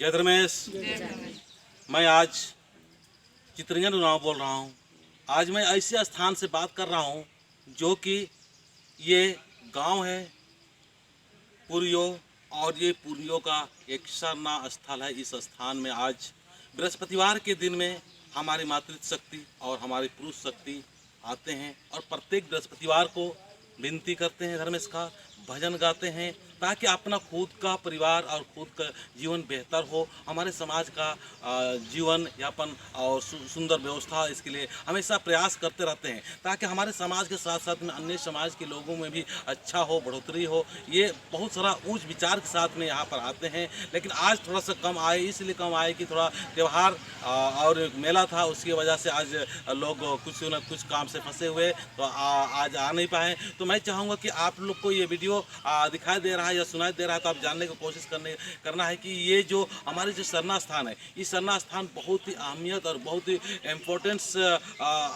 जय धर्मेश। मैं आज चितरंजन उरांव बोल रहा हूँ। आज मैं ऐसे स्थान से बात कर रहा हूँ जो कि ये गांव है पुरियो, और ये पुरियो का एक सरना स्थल है। इस स्थान में आज बृहस्पतिवार के दिन में हमारी मातृशक्ति और हमारी पुरुष शक्ति आते हैं और प्रत्येक बृहस्पतिवार को विनती करते हैं, धर्मेश का भजन गाते हैं, ताकि अपना खुद का परिवार और खुद का जीवन बेहतर हो, हमारे समाज का जीवन यापन और सुंदर व्यवस्था, इसके लिए हमेशा प्रयास करते रहते हैं ताकि हमारे समाज के साथ साथ में अन्य समाज के लोगों में भी अच्छा हो, बढ़ोतरी हो। ये बहुत सारा उच्च विचार के साथ में यहाँ पर आते हैं, लेकिन आज थोड़ा सा कम आए, इसलिए कम आए कि थोड़ा त्यौहार और मेला था, उसकी वजह से आज लोग कुछ न कुछ काम से फंसे हुए तो आज आ नहीं पाए। तो मैं चाहूँगा कि आप लोग को ये वीडियो दिखाई दे रहा है या सुनाई दे रहा है तो आप जानने की कोशिश करना है कि ये जो हमारे जो सरना स्थान है, ये सरना स्थान बहुत ही अहमियत और बहुत ही इम्पोर्टेंस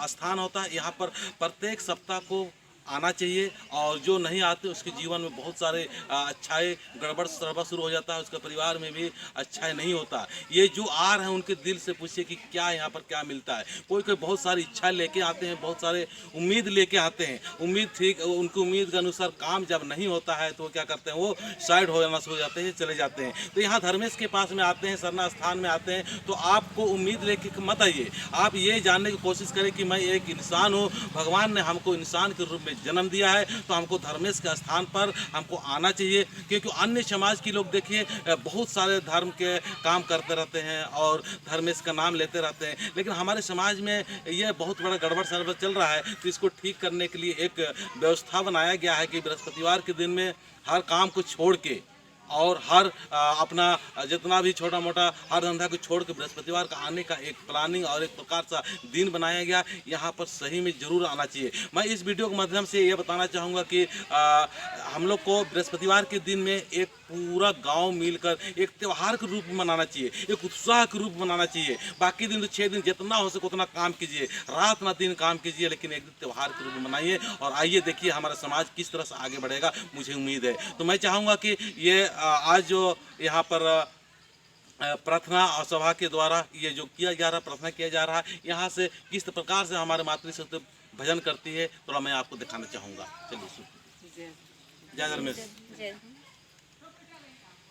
स्थान होता है। यहाँ पर प्रत्येक सप्ताह को आना चाहिए, और जो नहीं आते उसके जीवन में बहुत सारे अच्छाई गड़बड़ सड़बड़ शुरू हो जाता है, उसके परिवार में भी अच्छाई नहीं होता। ये जो आ रहे हैं उनके दिल से पूछिए कि क्या यहाँ पर क्या मिलता है। कोई कोई बहुत सारी इच्छा लेके आते हैं, बहुत सारे उम्मीद लेके आते हैं, उम्मीद ठीक उनकी उम्मीद के अनुसार काम जब नहीं होता है तो क्या करते हैं, वो साइड हो जाना शुरू हो जाते हैं, चले जाते हैं। तो यहाँ धर्मेश के पास में आते हैं, सरना स्थान में आते हैं, तो आपको उम्मीद लेके मत आइए। आप ये जानने की कोशिश करें कि मैं एक इंसान हूँ, भगवान ने हमको इंसान के रूप में जन्म दिया है, तो हमको धर्मेश के स्थान पर हमको आना चाहिए। क्योंकि अन्य समाज के लोग देखिए बहुत सारे धर्म के काम करते रहते हैं और धर्मेश का नाम लेते रहते हैं, लेकिन हमारे समाज में ये बहुत बड़ा गड़बड़ सड़बड़ चल रहा है। तो इसको ठीक करने के लिए एक व्यवस्था बनाया गया है कि बृहस्पतिवार के दिन में हर काम को छोड़ के और हर अपना जितना भी छोटा मोटा हर धंधा को छोड़ के बृहस्पतिवार का आने का एक प्लानिंग और एक प्रकार सा दिन बनाया गया। यहाँ पर सही में ज़रूर आना चाहिए। मैं इस वीडियो के माध्यम से ये बताना चाहूँगा कि हम लोग को बृहस्पतिवार के दिन में एक पूरा गांव मिलकर एक त्यौहार के रूप में मनाना चाहिए, एक उत्साह के रूप में मनाना चाहिए। बाकी दिन तो 6 दिन जितना हो सके उतना काम कीजिए, रात ना दिन काम कीजिए, लेकिन एक दिन त्यौहार के रूप में मनाइए। और आइए देखिए हमारा समाज किस तरह से आगे बढ़ेगा, मुझे उम्मीद है। तो मैं चाहूँगा कि ये आज जो यहाँ पर प्रार्थना और सभा के द्वारा ये जो किया जा रहा, प्रार्थना किया जा रहा है, यहाँ से किस प्रकार से हमारे मातृशक्ति भजन करती है, थोड़ा मैं आपको दिखाना चाहूँगा। चलिए जय धर्मेश।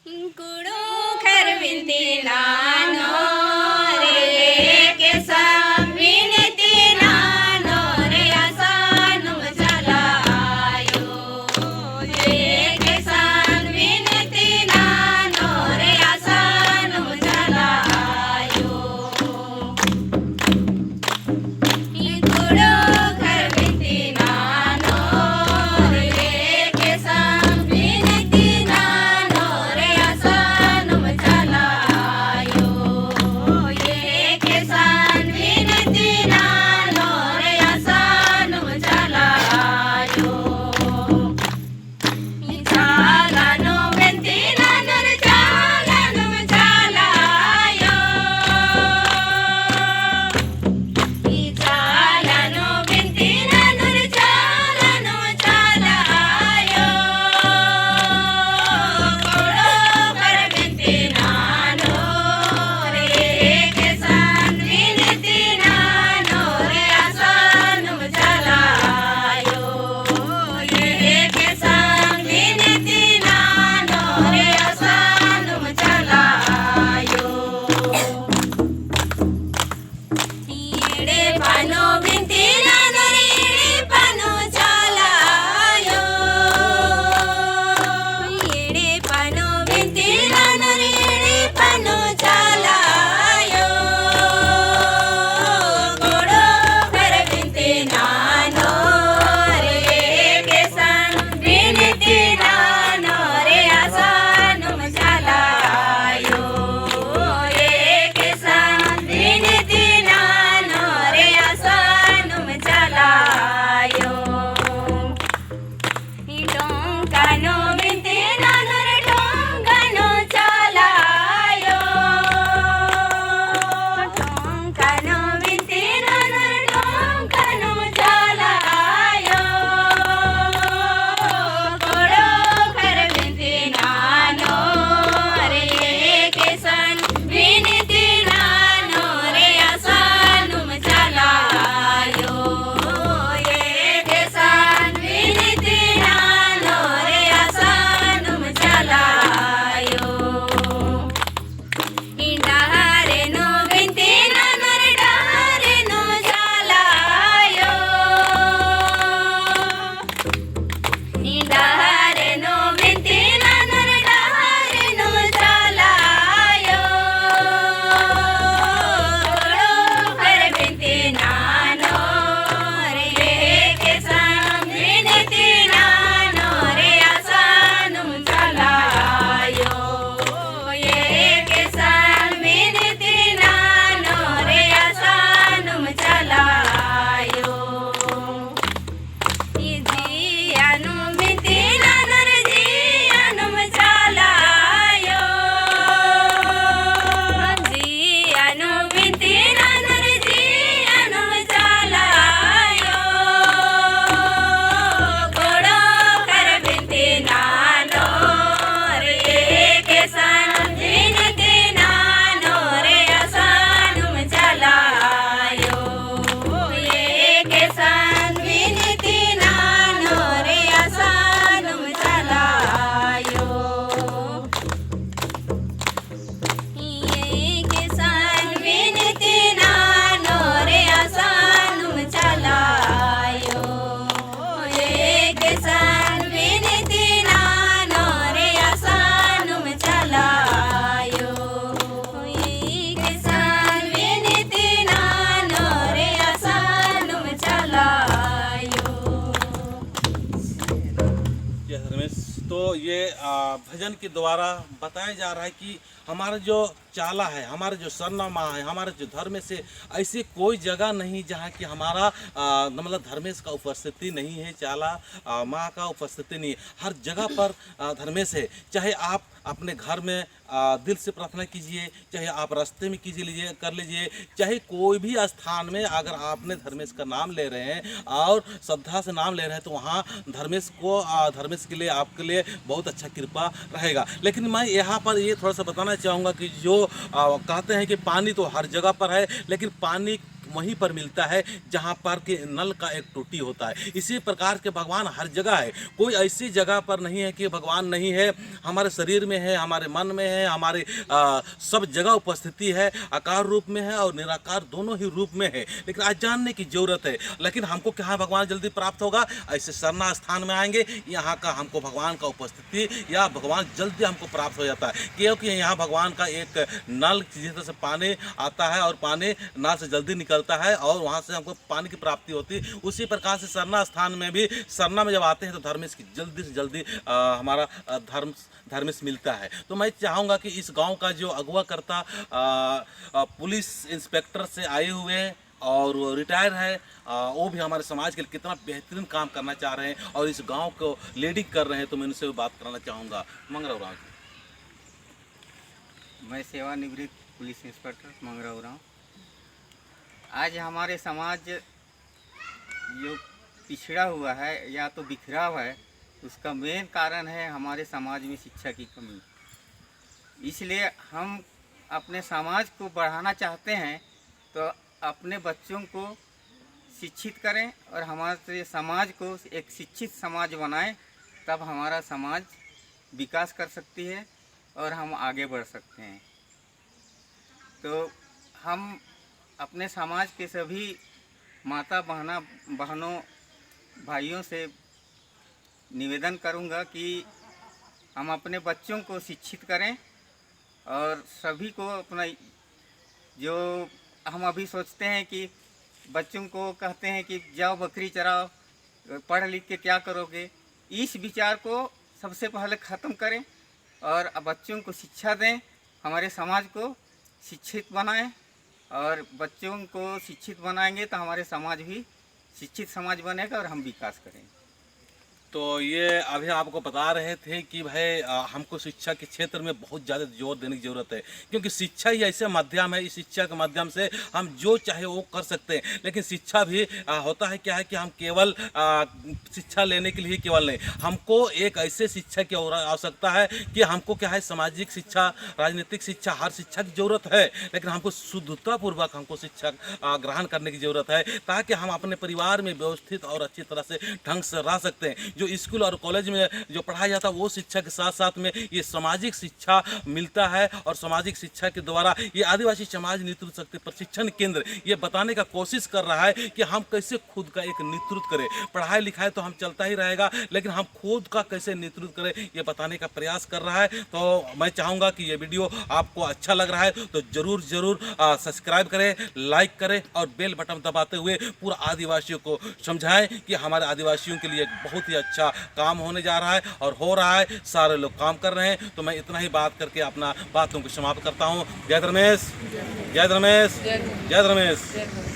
कुड़ो खर विनती नानो रे के सब विनती नानो रे आसानुम चलायो रे के सब विनती नानो रे आसानुम चलायो। कुड़ो खर विनती नानो रे के सब विनती नानो रे आसानुम चलायो। ये भजन के द्वारा बताया जा रहा है कि हमारा जो चाला है, हमारा जो सरना माँ है, हमारे जो धर्म से ऐसी कोई जगह नहीं जहाँ कि हमारा मतलब धर्मेश का उपस्थिति नहीं है, चाला माँ का उपस्थिति नहीं है। हर जगह पर धर्मेश है। चाहे आप अपने घर में दिल से प्रार्थना कीजिए, चाहे आप रास्ते में कीजिए कर लीजिए, चाहे कोई भी स्थान में अगर आपने धर्मेश का नाम ले रहे हैं और श्रद्धा से नाम ले रहे हैं तो वहाँ धर्मेश के लिए आपके लिए बहुत अच्छा कृपा रहेगा। लेकिन मैं यहाँ पर ये थोड़ा सा बताना चाहूँगा कि जो कहते हैं कि पानी तो हर जगह पर है, लेकिन पानी वहीं पर मिलता है जहाँ पर के नल का एक टूटी होता है। इसी प्रकार के भगवान हर जगह है, कोई ऐसी जगह पर नहीं है कि भगवान नहीं है। हमारे शरीर में है, हमारे मन में है, हमारे सब जगह उपस्थिति है, आकार रूप में है और निराकार दोनों ही रूप में है। लेकिन आज जानने की जरूरत है। लेकिन हमको क्या भगवान जल्दी प्राप्त होगा? ऐसे सरना स्थान में आएंगे, यहाँ का हमको भगवान का उपस्थिति या भगवान जल्दी हमको प्राप्त हो जाता है, क्योंकि यहाँ भगवान का एक नल जिस तरह से पानी आता है और पानी नल से जल्दी निकलता है और वहां से हमको पानी की प्राप्ति होती है। उसी प्रकार से सरना स्थान में भी, सरना में जब आते हैं तो धर्मेश की जल्दी से जल्दी हमारा धर्मेश मिलता है। तो मैं चाहूँगा कि इस गांव का जो अगुवा करता पुलिस इंस्पेक्टर से आए हुए हैं और वो रिटायर है, वो भी हमारे समाज के लिए कितना बेहतरीन काम करना चाह रहे हैं और इस गांव को लीडिंग कर रहे हैं, तो मैं उनसे भी बात करना चाहूँगा। मंगराव राव जी। मैं सेवानिवृत्त पुलिस इंस्पेक्टर मंगराव राव। आज हमारे समाज जो पिछड़ा हुआ है या तो बिखरा हुआ है, उसका मेन कारण है हमारे समाज में शिक्षा की कमी। इसलिए हम अपने समाज को बढ़ाना चाहते हैं तो अपने बच्चों को शिक्षित करें और हमारे समाज को एक शिक्षित समाज बनाएं, तब हमारा समाज विकास कर सकती है और हम आगे बढ़ सकते हैं। तो हम अपने समाज के सभी माता बहनों भाइयों से निवेदन करूंगा कि हम अपने बच्चों को शिक्षित करें और सभी को अपना, जो हम अभी सोचते हैं कि बच्चों को कहते हैं कि जाओ बकरी चराओ, पढ़ लिख के क्या करोगे, इस विचार को सबसे पहले ख़त्म करें और बच्चों को शिक्षा दें, हमारे समाज को शिक्षित बनाएं। और बच्चों को शिक्षित बनाएंगे तो हमारे समाज भी शिक्षित समाज बनेगा और हम विकास करेंगे। तो ये अभी आपको बता रहे थे कि भाई हमको शिक्षा के क्षेत्र में बहुत ज़्यादा जोर देने की ज़रूरत है, क्योंकि शिक्षा ही ऐसा माध्यम है, इस शिक्षा के माध्यम से हम जो चाहे वो कर सकते हैं। लेकिन शिक्षा भी होता है क्या है कि हम केवल शिक्षा लेने के लिए केवल नहीं, हमको एक ऐसे शिक्षा की आवश्यकता है कि हमको क्या है, सामाजिक शिक्षा, राजनीतिक शिक्षा, हर शिक्षा की ज़रूरत है। लेकिन हमको शुद्धतापूर्वक हमको शिक्षा ग्रहण करने की ज़रूरत है, ताकि हम अपने परिवार में व्यवस्थित और अच्छी तरह से ढंग से रह सकते हैं। जो स्कूल और कॉलेज में जो पढ़ाया जाता है वो शिक्षा के साथ साथ में ये सामाजिक शिक्षा मिलता है, और सामाजिक शिक्षा के द्वारा ये आदिवासी समाज नेतृत्व शक्ति प्रशिक्षण केंद्र ये बताने का कोशिश कर रहा है कि हम कैसे खुद का एक नेतृत्व करें। पढ़ाई लिखाई तो हम चलता ही रहेगा, लेकिन हम खुद का कैसे नेतृत्व करें ये बताने का प्रयास कर रहा है। तो मैं चाहूँगा कि ये वीडियो आपको अच्छा लग रहा है तो ज़रूर सब्सक्राइब करें, लाइक करें और बेल बटन दबाते हुए पूरा आदिवासियों को समझाएं कि हमारे आदिवासियों के लिए बहुत ही अच्छा काम होने जा रहा है और हो रहा है, सारे लोग काम कर रहे हैं। तो मैं इतना ही बात करके अपना बातों को समाप्त करता हूँ। जय धर्मेश, जय धर्मेश, जय धर्मेश।